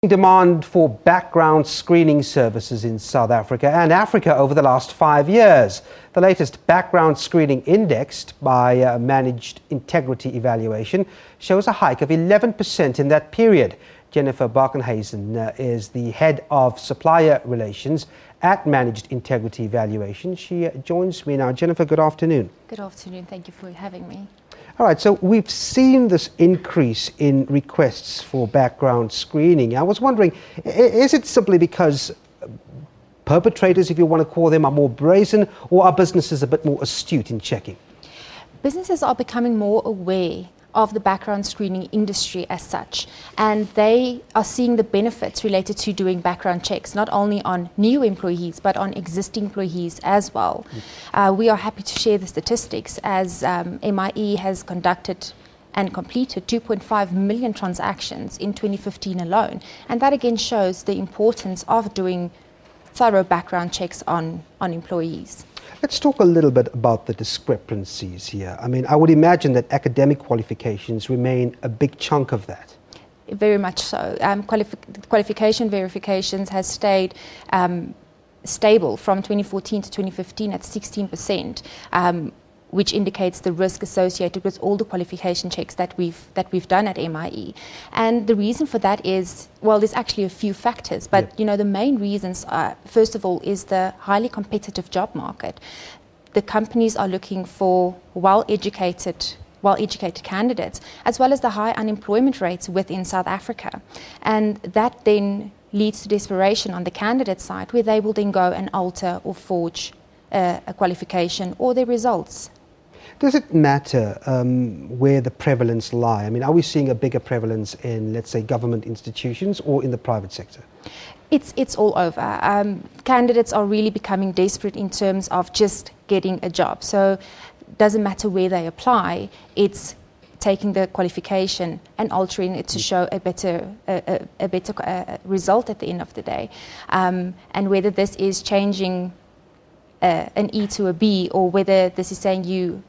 Demand for background screening services in South Africa and Africa over the last 5 years. The latest background screening indexed by Managed Integrity Evaluation shows a hike of 11% in that period. Jennifer Barkhuizen is the head of supplier relations at Managed Integrity Evaluation. She joins me now. Jennifer, good afternoon. Good afternoon. Thank you for having me. All right, so we've seen this increase in requests for background screening. I was wondering, is it simply because perpetrators, if you want to call them, are more brazen, or are businesses a bit more astute in checking? Businesses are becoming more aware of the background screening industry as such, and they are seeing the benefits related to doing background checks, not only on new employees but on existing employees as well. We are happy to share the statistics as MIE has conducted and completed 2.5 million transactions in 2015 alone, and that again shows the importance of doing thorough background checks on employees. Let's talk a little bit about the discrepancies here. I mean, I would imagine that academic qualifications remain a big chunk of that. Very much so. Qualification verifications has stayed stable from 2014 to 2015 at 16%. Which indicates the risk associated with all the qualification checks that we've done at MIE. And the reason for that is, well, there's actually a few factors, but you know, the main reasons are, first of all, is the highly competitive job market. The companies are looking for well-educated candidates, as well as the high unemployment rates within South Africa. And that then leads to desperation on the candidate side, where they will then go and alter or forge a qualification or their results. Does it matter where the prevalence lie? I mean, are we seeing a bigger prevalence in, let's say, government institutions or in the private sector? It's all over. Candidates are really becoming desperate in terms of just getting a job. So it doesn't matter where they apply, it's taking the qualification and altering it to show a better result at the end of the day. And whether this is changing an E to a B, or whether this is saying you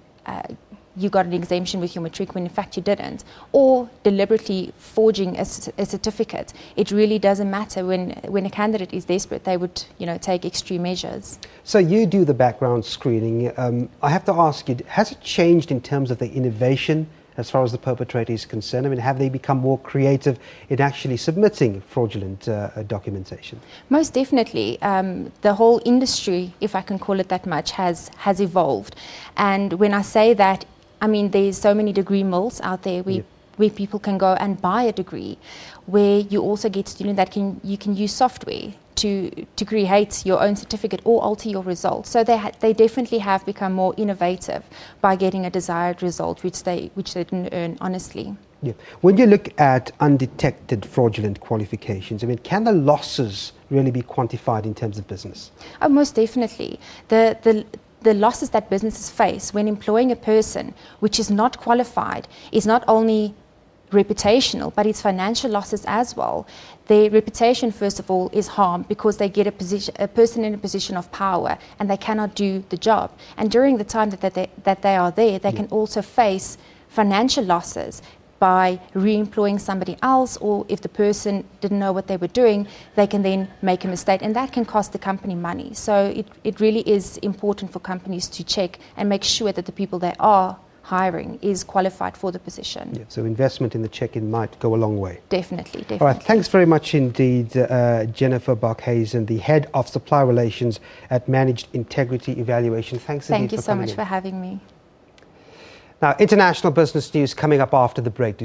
got an exemption with your matric when in fact you didn't, or deliberately forging a certificate, it really doesn't matter. When a candidate is desperate, they would take extreme measures. So you do the background screening. I have to ask you, has it changed in terms of the innovation as far as the perpetrator is concerned? I mean, have they become more creative in actually submitting fraudulent documentation? Most definitely. The whole industry, if I can call it that much, has evolved. And when I say that, I mean there's so many degree mills out there where people can go and buy a degree, where you also get students that you can use software to create your own certificate or alter your results. So they definitely have become more innovative by getting a desired result, which they didn't earn honestly. Yeah. When you look at undetected fraudulent qualifications, I mean, can the losses really be quantified in terms of business? Oh, most definitely. The losses that businesses face when employing a person which is not qualified is not only reputational, but it's financial losses as well. Their reputation, first of all, is harmed because they get a person in a position of power and they cannot do the job. And during the time that they are there, they can also face financial losses by re-employing somebody else, or if the person didn't know what they were doing, they can then make a mistake, and that can cost the company money. So it really is important for companies to check and make sure that the people they are hiring is qualified for the position. Yeah, so investment in the check-in might go a long way. Definitely. All right, thanks very much indeed, Jennifer Barkhuizen, the head of supplier relations at Managed Integrity Evaluation. Thanks indeed for coming in. Thank you so much for having me. Now, international business news coming up after the break.